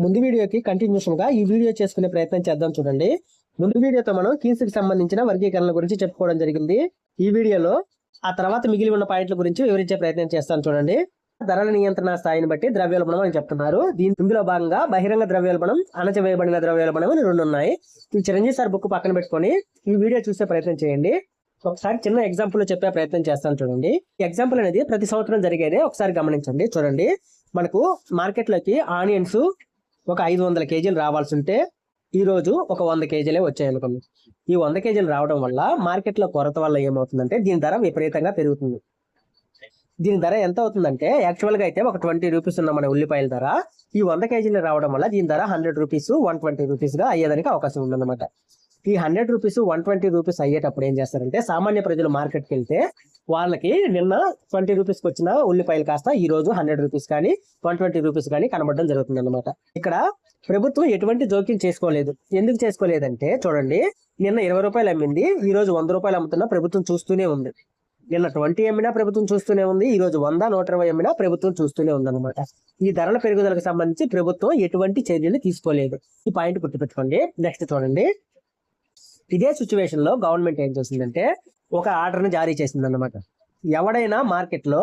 ముందు వీడియోకి కంటిన్యూషన్ గా ఈ వీడియో చేసుకునే ప్రయత్నం చేద్దాం. చూడండి, ముందు వీడియోతో మనం కీన్స్ కి సంబంధించిన వర్గీకరణ గురించి చెప్పుకోవడం జరిగింది. ఈ వీడియోలో ఆ తర్వాత మిగిలి ఉన్న పాయింట్ల గురించి వివరించే ప్రయత్నం చేస్తాను. చూడండి, ధరల నియంత్రణ స్థాయిని బట్టి ద్రవ్యోల్బణం అని చెప్తున్నారు. ఇందులో భాగంగా బహిరంగ ద్రవ్యోల్బణం, అణచివేయబడిన ద్రవ్యోల్బణం అని రెండు ఉన్నాయి. ఈ చిరంజీవి సార్ బుక్ పక్కన పెట్టుకొని ఈ వీడియో చూసే ప్రయత్నం చేయండి. ఒకసారి చిన్న ఎగ్జాంపుల్ చెప్పే ప్రయత్నం చేస్తాను. చూడండి, ఈ ఎగ్జాంపుల్ అనేది ప్రతి సంవత్సరం జరిగేదే. ఒకసారి గమనించండి. చూడండి, మనకు మార్కెట్లోకి ఆనియన్స్ ఒక 500 కేజీలు రావాల్సి ఉంటే ఈ రోజు ఒక 100 కేజీలే వచ్చాయి అనుకోండి. ఈ 100 కేజీలు రావడం వల్ల మార్కెట్లో కొరత వల్ల ఏమవుతుందంటే దీని ధర విపరీతంగా పెరుగుతుంది. దీని ధర ఎంత అవుతుందంటే యాక్చువల్ గా అయితే ఒక 20 రూపీస్ ఉన్న మన ఉల్లిపాయల ధర ఈ 100 కేజీలు రావడం వల్ల దీని ధర 100 రూపీస్ 120 రూపీస్ గా అయ్యేదానికి అవకాశం ఉందన్నమాట. ఈ 100 రూపీస్ 120 రూపీస్ అయ్యేటప్పుడు ఏం చేస్తారంటే సామాన్య ప్రజలు మార్కెట్కి వెళ్తే వాళ్ళకి నిన్న 20 రూపీస్కి వచ్చిన ఉల్లిపాయలు కాస్త ఈ రోజు 100 రూపీస్ కానీ 120 రూపీస్ కానీ కనబడడం జరుగుతుంది అనమాట. ఇక్కడ ప్రభుత్వం ఎటువంటి జోక్యం చేసుకోలేదు. ఎందుకు చేసుకోలేదంటే చూడండి, నిన్న 20 రూపాయలు అమ్మింది, ఈ రోజు 100 రూపాయలు అమ్ముతున్నా ప్రభుత్వం చూస్తూనే ఉంది. నిన్న 20 అమ్మినా ప్రభుత్వం చూస్తూనే ఉంది, ఈ రోజు 100 120 అమ్మినా ప్రభుత్వం చూస్తూనే ఉంది అనమాట. ఈ ధరల పెరుగుదలకు సంబంధించి ప్రభుత్వం ఎటువంటి చర్యలు తీసుకోలేదు. ఈ పాయింట్ గుర్తుపెట్టుకోండి. నెక్స్ట్ చూడండి, ఇదే సిచ్యువేషన్ లో గవర్నమెంట్ ఏం చేసిందంటే ఒక ఆర్డర్ ని జారీ చేసింది అన్నమాట. ఎవడైనా మార్కెట్ లో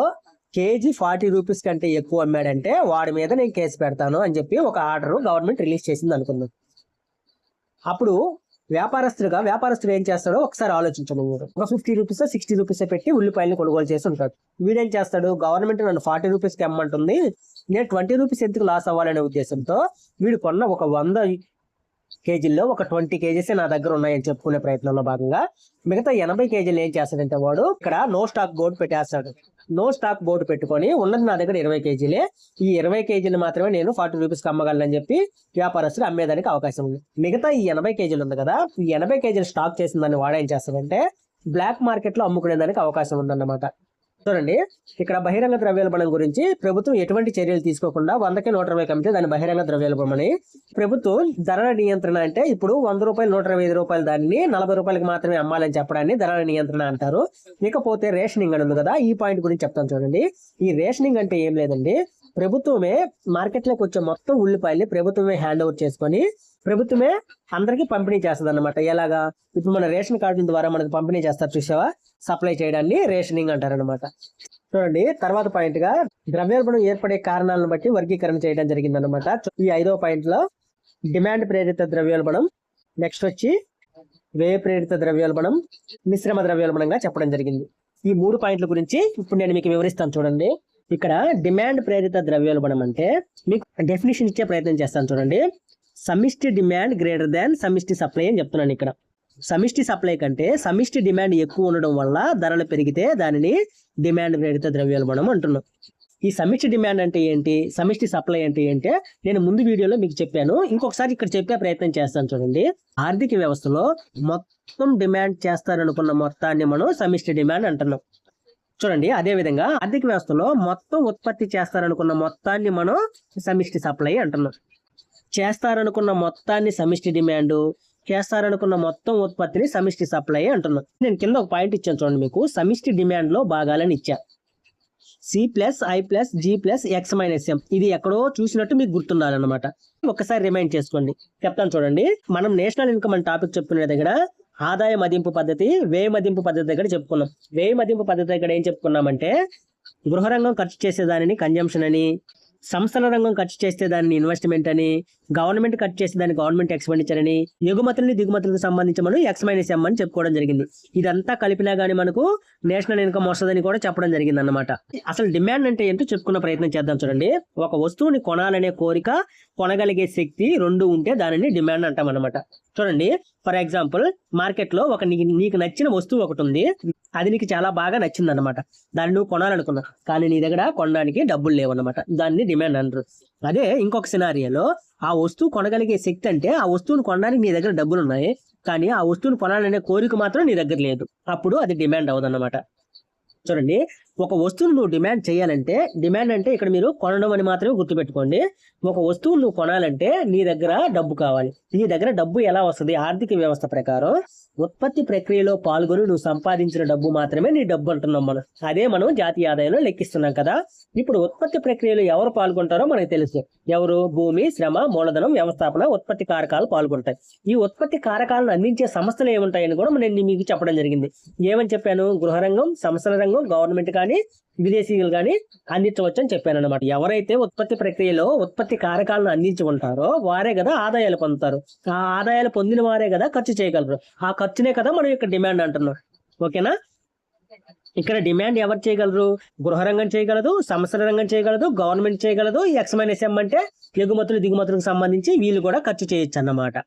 కేజీ 40 రూపీస్ కంటే ఎక్కువ అమ్మాడంటే వాడి మీద నేను కేసు పెడతాను అని చెప్పి ఒక ఆర్డర్ గవర్నమెంట్ రిలీజ్ చేసింది అనుకుందాం. అప్పుడు వ్యాపారస్తుడు ఏం చేస్తాడో ఒకసారి ఆలోచించండి. మీరు ఒక 50 రూపీస్ 60 రూపీస్ పెట్టి ఉల్లిపాయలను కొనుగోలు చేసి ఉంటాడు. వీడేం చేస్తాడు, గవర్నమెంట్ నన్ను 40 రూపీస్కి అమ్మంటుంది, నేను 20 రూపీస్ ఎందుకు లాస్ అవ్వాలనే ఉద్దేశంతో వీడు కొన్న ఒక 100 కేజీల్లో ఒక 20 కేజీసే నా దగ్గర ఉన్నాయని చెప్పుకునే ప్రయత్నంలో భాగంగా మిగతా 80 కేజీలు ఏం చేస్తాడంటే వాడు ఇక్కడ నో స్టాక్ బోర్డు పెట్టేస్తాడు. నో స్టాక్ బోర్డు పెట్టుకొని ఉన్నది నా దగ్గర 20 కేజీలే, ఈ 20 కేజీలు మాత్రమే నేను 40 రూపీస్కి అమ్మగలనని చెప్పి వ్యాపారస్తులు అమ్మేదానికి అవకాశం ఉంది. మిగతా ఈ 80 కేజీలు ఉంది కదా, ఈ 80 కేజీలు స్టాక్ చేసిన దాన్ని వాడేం చేస్తాడంటే బ్లాక్ మార్కెట్ లో అమ్ముకునేదానికి అవకాశం ఉందన్నమాట. చూడండి, ఇక్కడ బహిరంగ ద్రవ్యోల్బణం గురించి ప్రభుత్వం ఎటువంటి చర్యలు తీసుకోకుండా 100కి 120 కమితే దాని బహిరంగ ద్రవ్యోల్బణం అని. ప్రభుత్వం ధరల నియంత్రణ అంటే ఇప్పుడు 100 రూపాయలు 125 రూపాయలు దాన్ని 40 రూపాయలకి మాత్రమే అమ్మాలని చెప్పడాన్ని ధరల నియంత్రణ అంటారు. ఇకపోతే రేషనింగ్ అని ఉంది కదా, ఈ పాయింట్ గురించి చెప్తాను. చూడండి, ఈ రేషనింగ్ అంటే ఏం లేదండి, ప్రభుత్వమే మార్కెట్లోకి వచ్చే మొత్తం ఉల్లిపాయల్ని ప్రభుత్వమే హ్యాండ్ ఓవర్ చేసుకొని ప్రభుత్వమే అందరికి పంపిణీ చేస్తుంది అన్నమాట. ఎలాగా, ఇప్పుడు మన రేషన్ కార్డుల ద్వారా మనకు పంపిణీ చేస్తారు చూసావా, సప్లై చేయడాన్ని రేషనింగ్ అంటారనమాట. చూడండి, తర్వాత పాయింట్ గా ద్రవ్యోల్బణం ఏర్పడే కారణాలను బట్టి వర్గీకరణ చేయడం జరిగింది అనమాట. ఈ 5వ పాయింట్ లో డిమాండ్ ప్రేరిత ద్రవ్యోల్బణం, నెక్స్ట్ వచ్చి వ్యయ ప్రేరిత ద్రవ్యోల్బణం, మిశ్రమ ద్రవ్యోల్బణంగా చెప్పడం జరిగింది. ఈ 3 పాయింట్ల గురించి ఇప్పుడు నేను మీకు వివరిస్తాను. చూడండి, ఇక్కడ డిమాండ్ ప్రేరిత ద్రవ్యోల్బణం అంటే మీకు డెఫినేషన్ ఇచ్చే ప్రయత్నం చేస్తాను. చూడండి, సమిష్టి డిమాండ్ గ్రేటర్ దాన్ సమిష్టి సప్లై అని చెప్తున్నాను. ఇక్కడ సమిష్టి సప్లై కంటే సమిష్టి డిమాండ్ ఎక్కువ ఉండడం వల్ల ధరలు పెరిగితే దానిని డిమాండ్ ప్రేరిత ద్రవ్యోల్బణం అంటున్నాం. ఈ సమిష్టి డిమాండ్ అంటే ఏంటి, సమిష్టి సప్లై అంటే ఏంటి నేను ముందు వీడియోలో మీకు చెప్పాను, ఇంకొకసారి ఇక్కడ చెప్పే ప్రయత్నం చేస్తాను. చూడండి, ఆర్థిక వ్యవస్థలో మొత్తం డిమాండ్ చేస్తారనుకున్న మొత్తాన్ని మనం సమిష్టి డిమాండ్ అంటున్నాం. చూడండి, అదే విధంగా ఆర్థిక వ్యవస్థలో మొత్తం ఉత్పత్తి చేస్తారనుకున్న మొత్తాన్ని మనం సమిష్టి సప్లై అంటున్నాం. చేస్తారనుకున్న మొత్తాన్ని సమిష్టి డిమాండ్, చేస్తారనుకున్న మొత్తం ఉత్పత్తిని సమిష్టి సప్లై అంటున్నాం. నేను కింద ఒక పాయింట్ ఇచ్చాను చూడండి, మీకు సమిష్టి డిమాండ్ లో భాగాలని ఇచ్చా, C+I+G+X-M. ఇది ఎక్కడో చూసినట్టు మీకు గుర్తుండాలన్నమాట. ఒక్కసారి రిమైండ్ చేసుకోండి, చెప్తాను చూడండి. మనం నేషనల్ ఇన్కమ్ అని టాపిక్ చెప్పుకునే దగ్గర ఆదాయ మదింపు పద్ధతి, వ్యయ మదింపు పద్ధతి దగ్గర చెప్పుకున్నాం. వ్యయ మదింపు పద్ధతి దగ్గర ఏం చెప్పుకున్నామంటే గృహ రంగం ఖర్చు చేసేదానిని కన్జంప్షన్ అని, సంస్థల రంగం ఖర్చు చేస్తే దాన్ని ఇన్వెస్ట్మెంట్ అని, గవర్నమెంట్ ఖర్చు చేస్తే దాన్ని గవర్నమెంట్ ఎక్స్పెండిచర్ అని, ఎగుమతులని దిగుమతులకు సంబంధించి మనం X-M అని చెప్పుకోవడం జరిగింది. ఇదంతా కలిపినా గానీ మనకు నేషనల్ ఇన్కమ్ వస్తుందని కూడా చెప్పడం జరిగింది అన్నమాట. అసలు డిమాండ్ అంటే ఏంటో చెప్పుకున్న ప్రయత్నం చేద్దాం. చూడండి, ఒక వస్తువుని కొనాలనే కోరిక, కొనగలిగే శక్తి రెండు ఉంటే దానిని డిమాండ్ అంటాం అన్నమాట. చూడండి, ఫర్ ఎగ్జాంపుల్ మార్కెట్ లో ఒక నీకు నచ్చిన వస్తువు ఒకటి ఉంది, అది నీకు చాలా బాగా నచ్చింది అనమాట, దాన్ని నువ్వు కొనాలనుకున్నా కానీ నీ దగ్గర కొనడానికి డబ్బులు లేవన్నమాట, దాన్ని డిమాండ్ అంటారు. అదే ఇంకొక సినారియోలో ఆ వస్తువు కొనగలిగే శక్తి అంటే ఆ వస్తువును కొనడానికి నీ దగ్గర డబ్బులు ఉన్నాయి కానీ ఆ వస్తువును కొనాలనే కోరిక మాత్రం నీ దగ్గర లేదు, అప్పుడు అది డిమాండ్ అవ్వదన్నమాట. చూడండి, ఒక వస్తువును నువ్వు డిమాండ్ చేయాలంటే, డిమాండ్ అంటే ఇక్కడ మీరు కొనడం అని మాత్రమే గుర్తుపెట్టుకోండి. ఒక వస్తువు నువ్వు కొనాలంటే నీ దగ్గర డబ్బు కావాలి. నీ దగ్గర డబ్బు ఎలా వస్తుంది? ఆర్థిక వ్యవస్థ ప్రకారం ఉత్పత్తి ప్రక్రియలో పాల్గొని నువ్వు సంపాదించిన డబ్బు మాత్రమే నీ డబ్బు అంటున్నాం మనం. అదే మనం జాతీయ ఆదాయంలో లెక్కిస్తున్నాం కదా. ఇప్పుడు ఉత్పత్తి ప్రక్రియలో ఎవరు పాల్గొంటారో మనకు తెలుసు. ఎవరు? భూమి, శ్రమ, మూలధనం, వ్యవస్థాపన, ఉత్పత్తి కారకాలు పాల్గొంటాయి. ఈ ఉత్పత్తి కారకాలను అందించే సంస్థలు ఏముంటాయని కూడా నేను మీకు చెప్పడం జరిగింది. ఏమని చెప్పాను? గృహరంగం, సంస్థల రంగం, గవర్నమెంట్ కానీ విదేశీయులు కానీ అందించవచ్చు అని చెప్పాను అనమాట. ఎవరైతే ఉత్పత్తి ప్రక్రియలో ఉత్పత్తి కారకాలను అందించి ఉంటారో వారే కదా ఆదాయాలు పొందుతారు. ఆ ఆదాయాలు పొందిన వారే కదా ఖర్చు చేయగలరు. ఆ ఖర్చునే కదా మనం ఇక్కడ డిమాండ్ అంటున్నాం. ఓకేనా? ఇక్కడ డిమాండ్ ఎవరు చేయగలరు? గృహరంగం చేయగలదు, సంస్థల రంగం చేయగలదు, గవర్నమెంట్ చేయగలదు. ఎక్స్-ఎం అంటే ఎగుమతులు దిగుమతులకు సంబంధించి వీళ్ళు కూడా ఖర్చు చేయొచ్చు అన్నమాట.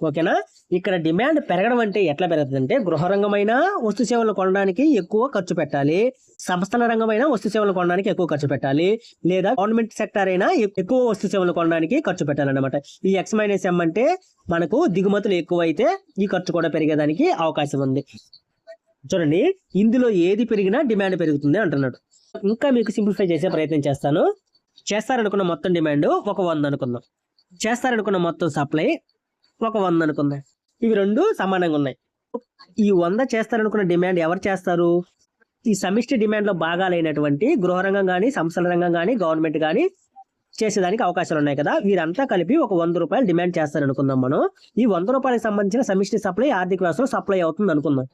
ఓకేనా? ఇక్కడ డిమాండ్ పెరగడం అంటే ఎట్లా పెరుగుతుందంటే, గృహరంగమైన వస్తు సేవలు కొనడానికి ఎక్కువ ఖర్చు పెట్టాలి, సంస్థల రంగమైన వస్తు సేవలు కొనడానికి ఎక్కువ ఖర్చు పెట్టాలి, లేదా గవర్నమెంట్ సెక్టర్ అయినా ఎక్కువ వస్తు సేవలు కొనడానికి ఖర్చు పెట్టాలన్నమాట. ఈ ఎక్స్-ఎం అంటే మనకు దిగుమతులు ఎక్కువ అయితే ఈ ఖర్చు కూడా పెరిగేదానికి అవకాశం ఉంది. చూడండి, ఇందులో ఏది పెరిగినా డిమాండ్ పెరుగుతుంది అంటున్నాడు. ఇంకా మీకు సింప్లిఫై చేసే ప్రయత్నం చేస్తాను. చేస్తారనుకున్న మొత్తం డిమాండ్ ఒక 100 అనుకుందాం. చేస్తారనుకున్న మొత్తం సప్లై ఒక 100 అనుకుందాం. ఇవి రెండు సమానంగా ఉన్నాయి. ఈ 100 చేస్తారనుకున్న డిమాండ్ ఎవరు చేస్తారు? ఈ సమిష్టి డిమాండ్ లో భాగాలైనటువంటి గృహరంగం కానీ, సంస్థల రంగం కానీ, గవర్నమెంట్ కానీ చేసేదానికి అవకాశాలు ఉన్నాయి కదా. వీరంతా కలిపి ఒక 100 రూపాయలు డిమాండ్ చేస్తారనుకుందాం మనం. ఈ 100 రూపాయలకు సంబంధించిన సమిష్టి సప్లై ఆర్థిక వ్యవస్థలో సప్లై అవుతుంది అనుకుందాం.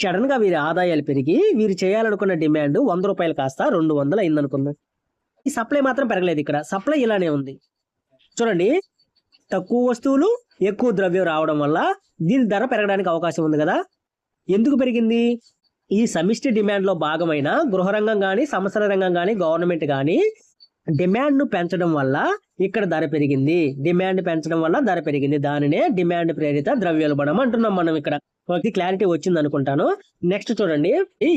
సడన్ గా వీరి ఆదాయాలు పెరిగి వీరు చేయాలనుకున్న డిమాండ్ 100 రూపాయలు కాస్త 200 అయింది అనుకుందాం. ఈ సప్లై మాత్రం పెరగలేదు. ఇక్కడ సప్లై ఇలానే ఉంది. చూడండి, తక్కువ వస్తువులు ఎక్కువ ద్రవ్యం రావడం వల్ల దీని ధర పెరగడానికి అవకాశం ఉంది కదా. ఎందుకు పెరిగింది? ఈ సమిష్టి డిమాండ్ లో భాగమైన గృహరంగం కానీ, సంస్థల రంగం కానీ, గవర్నమెంట్ కానీ డిమాండ్ ను పెంచడం వల్ల ఇక్కడ ధర పెరిగింది. డిమాండ్ పెంచడం వల్ల ధర పెరిగింది. దానినే డిమాండ్ ప్రేరిత ద్రవ్యోల్బణం అంటున్నాం మనం. ఇక్కడ క్లారిటీ వచ్చింది అనుకుంటాను. నెక్స్ట్ చూడండి,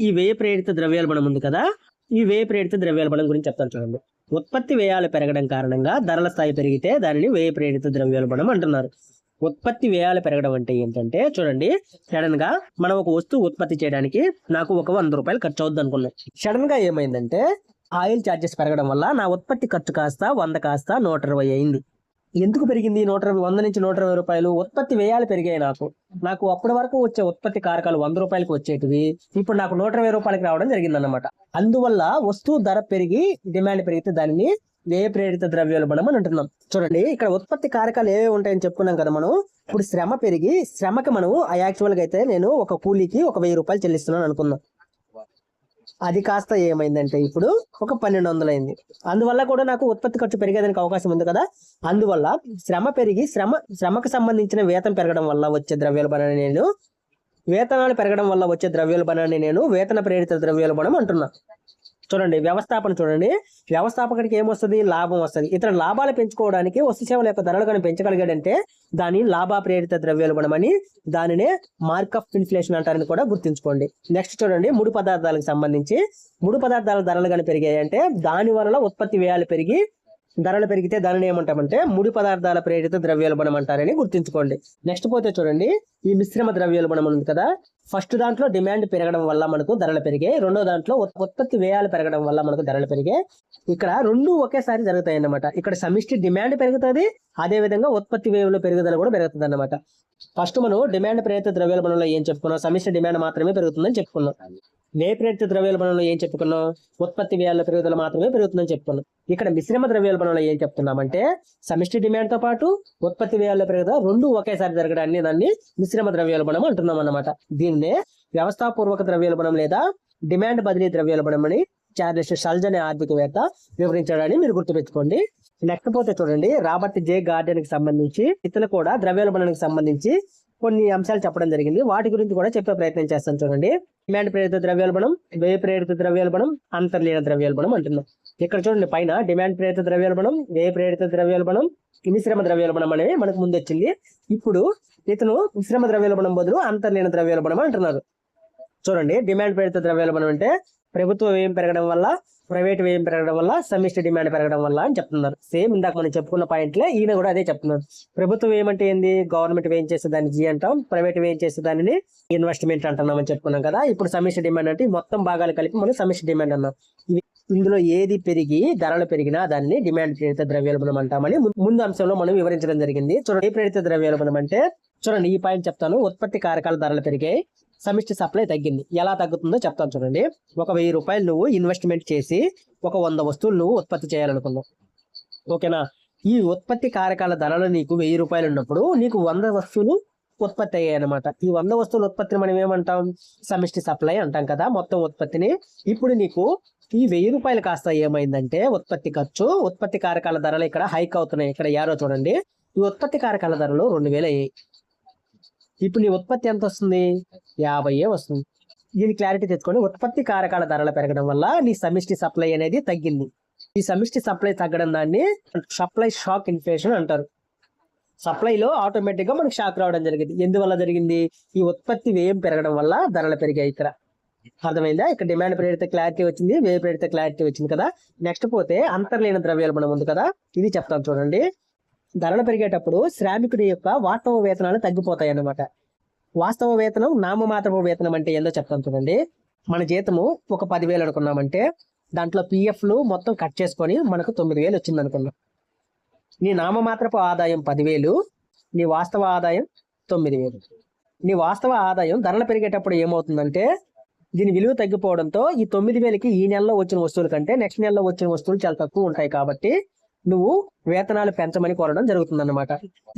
ఈ వ్యయ ప్రేరిత ద్రవ్యోల్బణం ఉంది కదా. ఈ వ్యయ ప్రేరిత ద్రవ్యోల్బణం గురించి చెప్తాను చూడండి. ఉత్పత్తి వ్యయాలు పెరగడం కారణంగా ధరల స్థాయి పెరిగితే దానిని వ్యయ ప్రేరిత ద్రవ్యోల్బణం అంటున్నారు. ఉత్పత్తి వ్యయాలు పెరగడం అంటే ఏంటంటే, చూడండి, సడన్ గా మనం ఒక వస్తువు ఉత్పత్తి చేయడానికి నాకు ఒక 100 రూపాయలు ఖర్చు అవుద్ది అనుకున్నాం. సడన్ గా ఏమైందంటే ఆయిల్ ఛార్జెస్ పెరగడం వల్ల నా ఉత్పత్తి ఖర్చు కాస్త 100 కాస్త 120 అయింది. ఎందుకు పెరిగింది? 100 నుంచి 120 రూపాయలు ఉత్పత్తి వ్యయాలు పెరిగాయి. నాకు అప్పటి వరకు వచ్చే ఉత్పత్తి కారకాలు 100 రూపాయలకి వచ్చేటివి ఇప్పుడు నాకు 120 రూపాయలకి రావడం జరిగిందన్నమాట. అందువల్ల వస్తువు ధర పెరిగి డిమాండ్ పెరిగితే దానిని వ్యయ ప్రేరిత ద్రవ్యోల్బణం అని అంటున్నాం. చూడండి, ఇక్కడ ఉత్పత్తి కారకాలు ఏవేవి ఉంటాయని చెప్పుకున్నాం కదా మనం. ఇప్పుడు శ్రమ పెరిగి, శ్రమకి మనం యాక్చువల్ గా అయితే నేను ఒక కూలీకి ఒక 1000 రూపాయలు చెల్లిస్తున్నాను అనుకుందాం. అది కాస్త ఏమైందంటే ఇప్పుడు ఒక 1200 అయింది. అందువల్ల కూడా నాకు ఉత్పత్తి ఖర్చు పెరిగేదానికి అవకాశం ఉంది కదా. అందువల్ల శ్రమ పెరిగి శ్రమకు సంబంధించిన వేతనం పెరగడం వల్ల వచ్చే ద్రవ్యోల్బణాన్ని నేను వేతనాలు పెరగడం వల్ల వచ్చే ద్రవ్యోల్బణాన్ని నేను వేతన ప్రేరిత ద్రవ్యోల్బణం అంటున్నా. చూడండి, వ్యవస్థాపన చూడండి. వ్యవస్థాపకుడికి ఏమొస్తుంది? లాభం వస్తుంది. ఇతర లాభాలు పెంచుకోవడానికి వస్తు సేవల యొక్క ధరలు కానీ పెంచగలిగాడంటే దాని లాభ ప్రేరిత ద్రవ్యోల్బణం అని, దానినే మార్క్ ఆఫ్ ఇన్ఫ్లేషన్ అంటారని కూడా గుర్తుంచుకోండి. నెక్స్ట్ చూడండి, ముడి పదార్థాలకు సంబంధించి ముడి పదార్థాల ధరలు కానీ పెరిగాయంటే దాని వల్ల ఉత్పత్తి వ్యయాలు పెరిగి ధరలు పెరిగితే దానిని ఏమంటామంటే ముడి పదార్థాల ప్రేరిత ద్రవ్యోల్బణం అంటారని గుర్తుంచుకోండి. నెక్స్ట్ పోతే చూడండి, ఈ మిశ్రమ ద్రవ్యోల్బణం ఉంది కదా. ఫస్ట్ దాంట్లో డిమాండ్ పెరగడం వల్ల మనకు ధరలు పెరిగాయి. రెండో దాంట్లో ఉత్పత్తి వ్యయాలు పెరగడం వల్ల మనకు ధరలు పెరిగాయి. ఇక్కడ రెండు ఒకేసారి జరుగుతాయి అన్నమాట. ఇక్కడ సమిష్టి డిమాండ్ పెరుగుతుంది, అదే విధంగా ఉత్పత్తి వ్యయంలో పెరుగుదల కూడా పెరుగుతుంది అన్నమాట. ఫస్ట్ మనం డిమాండ్ ప్రేరిత ద్రవ్యోల్బణంలో ఏం చెప్పుకున్నాం? సమిష్టి డిమాండ్ మాత్రమే పెరుగుతుందని చెప్పుకున్నాం. వ్యయ ప్రేరిత ద్రవ్యోల్బణంలో ఏం చెప్పుకున్నాం? ఉత్పత్తి వ్యయాల పెరుగుదల మాత్రమే పెరుగుతుందని చెప్పుకున్నాం. ఇక్కడ మిశ్రమ ద్రవ్యోల్బణంలో ఏం చెప్తున్నామంటే సమిష్టి డిమాండ్ తో పాటు ఉత్పత్తి వ్యయాల పెరుగుదల రెండు ఒకేసారి జరగడాన్ని దాన్ని మిశ్రమ ద్రవ్యోల్బణం అంటున్నాం అన్నమాట. దీన్నే వ్యవస్థాపూర్వక ద్రవ్యోల్బణం లేదా డిమాండ్ బదిలీ ద్రవ్యోల్బణం అని చార్లెస్ షల్జ్ అనే ఆర్థికవేత్త వివరించడాన్ని మీరు గుర్తుపెట్టుకోండి. నెక్స్ట్ పోతే చూడండి, రాబర్ట్ జే గార్డెన్ కి సంబంధించి ఇతరులు కూడా ద్రవ్యోల్బణానికి సంబంధించి కొన్ని అంశాలు చెప్పడం జరిగింది. వాటి గురించి కూడా చెప్పే ప్రయత్నం చేస్తాను చూడండి. డిమాండ్ ప్రేరిత ద్రవ్యోల్బణం, వ్యయ ప్రేరిత ద్రవ్యోల్బణం, అంతర్లీన ద్రవ్యోల్బణం అంటున్నాం. ఇక్కడ చూడండి, పైన డిమాండ్ ప్రేరిత ద్రవ్యోల్బణం, వ్యయ ప్రేరిత ద్రవ్యోల్బణం, మిశ్రమ ద్రవ్యోల్బణం అనేవి మనకు ముందు వచ్చింది. ఇప్పుడు ఇతను మిశ్రమ ద్రవ్యోల్బణం బదులు అంతర్లీన ద్రవ్యోల్బణం అంటున్నారు. చూడండి, డిమాండ్ ప్రేరిత ద్రవ్యోల్బణం అంటే ప్రభుత్వ వ్యయం పెరగడం వల్ల ప్రైవేట్ వ్యయం పెరగడం వల్ల సమిష్టి డిమాండ్ పెరగడం వల్ల అని చెప్తున్నారు. సేమ్ ఇందాక మనం చెప్పుకున్న పాయింట్లే ఈయన కూడా అదే చెప్తున్నారు. ప్రభుత్వం వ్యయం అంటే ఏంది? గవర్నమెంట్ వ్యయం చేసే దాన్ని జీ అంటాం, ప్రైవేట్ వ్యయం చేసే దానిని ఇన్వెస్ట్మెంట్ అంటున్నామని చెప్పుకున్నాం కదా. ఇప్పుడు సమిష్టి డిమాండ్ అంటే మొత్తం భాగాలు కలిపి మనం సమిష్టి డిమాండ్ అన్నాం. ఇందులో ఏది పెరిగి ధరలు పెరిగినా దాన్ని డిమాండ్ ప్రేరిత ద్రవ్యోల్బణం అంటామని ముందు అంశంలో మనం వివరించడం జరిగింది. చూడండి, ప్రేరిత ద్రవ్యోల్బణం అంటే చూడండి, ఈ పాయింట్ చెప్తాను. ఉత్పత్తి కారకాల ధరలు పెరిగాయి, సమిష్టి సప్లై తగ్గింది. ఎలా తగ్గుతుందో చెప్తాను చూడండి. ఒక 1000 రూపాయలు నువ్వు ఇన్వెస్ట్మెంట్ చేసి ఒక 100 వస్తువులు నువ్వు ఉత్పత్తి చేయాలనుకున్నావు, ఓకేనా? ఈ ఉత్పత్తి కారకాల ధరలు నీకు 1000 రూపాయలు ఉన్నప్పుడు నీకు 100 వస్తువులు ఉత్పత్తి అయ్యాయి అనమాట. ఈ 100 వస్తువుల ఉత్పత్తిని మనం ఏమంటాం? సమిష్టి సప్లై అంటాం కదా, మొత్తం ఉత్పత్తిని. ఇప్పుడు నీకు ఈ 1000 రూపాయలు కాస్త ఏమైందంటే ఉత్పత్తి ఖర్చు, ఉత్పత్తి కారకాల ధరలు ఇక్కడ హైక్ అవుతున్నాయి. ఇక్కడ యారో చూడండి, ఈ ఉత్పత్తి కారకాల ధరలు 2000 అయ్యాయి. ఇప్పుడు నీ ఉత్పత్తి ఎంత వస్తుంది? 50 వస్తుంది. దీని క్లారిటీ తెచ్చుకోండి. ఉత్పత్తి కారకాల ధరలు పెరగడం వల్ల నీ సమిష్టి సప్లై అనేది తగ్గింది. ఈ సమిష్టి సప్లై తగ్గడం దాన్ని సప్లై షాక్ ఇన్ఫ్లేషన్ అంటారు. సప్లైలో ఆటోమేటిక్ గా మనకి షాక్ రావడం జరిగింది. ఎందువల్ల జరిగింది? ఈ ఉత్పత్తి వ్యయం పెరగడం వల్ల ధరలు పెరిగాయి. ఇక్కడ అర్థమైందా? ఇక్కడ డిమాండ్ ప్రేరిత క్లారిటీ వచ్చింది, వ్యయ ప్రేరిత క్లారిటీ వచ్చింది కదా. నెక్స్ట్ పోతే అంతర్లీన ద్రవ్యోల్బణం ఉంది కదా, ఇది చెప్తాను చూడండి. ధరలు పెరిగేటప్పుడు శ్రామికుడి యొక్క వాస్తవ వేతనాలు తగ్గిపోతాయి అన్నమాట. వాస్తవ వేతనం, నామమాత్రపు వేతనం అంటే ఏందో చెప్తాను చూడండి. మన జీతము ఒక 10,000 అనుకున్నామంటే దాంట్లో పిఎఫ్లు మొత్తం కట్ చేసుకొని మనకు 9,000 వచ్చింది అనుకున్నాం. నీ నామమాత్రపు ఆదాయం 10,000, నీ వాస్తవ ఆదాయం 9,000. నీ వాస్తవ ఆదాయం ధరలు పెరిగేటప్పుడు ఏమవుతుందంటే దీని విలువ తగ్గిపోవడంతో ఈ 9,000కి ఈ నెలలో వచ్చిన వస్తువుల కంటే నెక్స్ట్ నెలలో వచ్చిన వస్తువులు చాలా తక్కువ ఉంటాయి. కాబట్టి నువ్వు వేతనాలు పెంచమని కోరడం జరుగుతుందన్నమాట.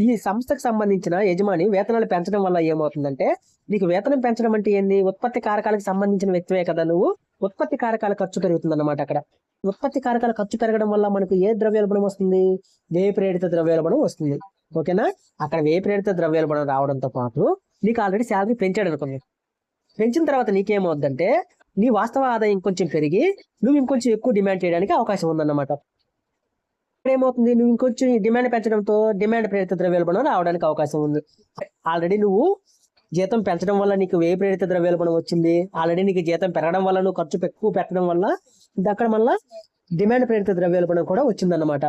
ఈ సంస్థకు సంబంధించిన యజమాని వేతనాలు పెంచడం వల్ల ఏమవుతుందంటే, నీకు వేతనం పెంచడం అంటే ఏంది? ఉత్పత్తి కారకాలకు సంబంధించిన వ్యక్తివే కదా నువ్వు. ఉత్పత్తి కారకాల ఖర్చు పెరుగుతుందన్నమాట. అక్కడ ఉత్పత్తి కారకాల ఖర్చు పెరగడం వల్ల మనకు ఏ ద్రవ్యోల్బణం వస్తుంది? వ్యయ ప్రేరిత ద్రవ్యోల్బణం వస్తుంది, ఓకేనా? అక్కడ వ్యయ ప్రేరిత ద్రవ్యోల్బణం రావడంతో పాటు నీకు ఆల్రెడీ శాలరీ పెంచాడు అనుకుంది. పెంచిన తర్వాత నీకేమవుద్దంటే నీ వాస్తవ ఆదాయం ఇంకొంచెం పెరిగి నువ్వు ఇంకొంచెం ఎక్కువ డిమాండ్ చేయడానికి అవకాశం ఉందన్నమాట. ఏమవుతుంది? నువ్వు ఇంకొంచెం డిమాండ్ పెంచడంతో డిమాండ్ ప్రేరిత ద్రవ్యోల్బణం రావడానికి అవకాశం ఉంది. ఆల్రెడీ నువ్వు జీతం పెంచడం వల్ల నీకు వ్యయ ప్రేరిత ద్రవ్యోల్బణం వచ్చింది. ఆల్రెడీ నీకు జీతం పెరగడం వల్ల నువ్వు ఖర్చు ఎక్కువ పెట్టడం వల్ల అక్కడ మళ్ళా డిమాండ్ ప్రేరిత ద్రవ్యోల్బణం కూడా వచ్చిందన్నమాట.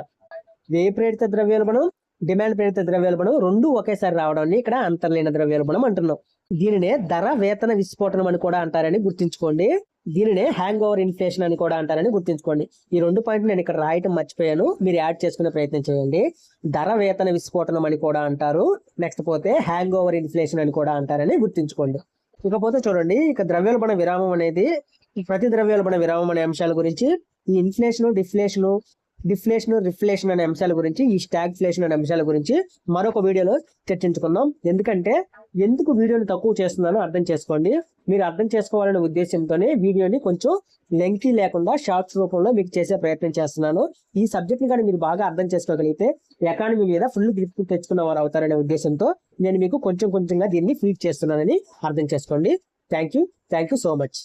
వ్యయ ప్రేరిత ద్రవ్యోల్బణం, డిమాండ్ ప్రేరిత ద్రవ్యోల్బణం రెండు ఒకేసారి రావడాన్ని ఇక్కడ అంతర్లీన ద్రవ్యోల్బణం అంటున్నాం. దీనినే ధర వేతన విస్ఫోటనం అని కూడా అంటారని గుర్తుంచుకోండి. దీనినే హ్యాంగ్ ఓవర్ ఇన్ఫ్లేషన్ అని కూడా అంటారని గుర్తుంచుకోండి. ఈ 2 పాయింట్లు నేను ఇక్కడ రాయటం మర్చిపోయాను, మీరు యాడ్ చేసుకునే ప్రయత్నం చేయండి. ధర వేతన విస్ఫోటనం అని కూడా అంటారు, నెక్స్ట్ పోతే హ్యాంగ్ ఓవర్ ఇన్ఫ్లేషన్ అని కూడా అంటారని గుర్తుంచుకోండి. ఇకపోతే చూడండి, ఇక ద్రవ్యోల్బణ విరామం అనేది ప్రతి ద్రవ్యోల్బణ విరామం అనే అంశాల గురించి, ఈ ఇన్ఫ్లేషన్, డిఫ్లేషన్, రిఫ్లేషన్ అనే అంశాల గురించి, ఈ స్టాగ్ఫ్లేషన్ అనే అంశాల గురించి మరొక వీడియోలో చర్చించుకుందాం. ఎందుకు వీడియోని తక్కువ చేస్తున్నానో అర్థం చేసుకోండి. మీరు అర్థం చేసుకోవాలనే ఉద్దేశంతోనే వీడియోని కొంచెం లెంగ్తీ లేకుండా షార్ట్స్ రూపంలో మీకు చేసే ప్రయత్నం చేస్తున్నాను. ఈ సబ్జెక్ట్ని కానీ మీరు బాగా అర్థం చేసుకోగలిగితే ఎకానమీ మీద ఫుల్ గ్రిప్ తెచ్చుకున్న వారు అవుతారనే ఉద్దేశంతో నేను మీకు కొంచెంగా దీన్ని ఫీడ్ చేస్తున్నానని అర్థం చేసుకోండి. Thank you so much.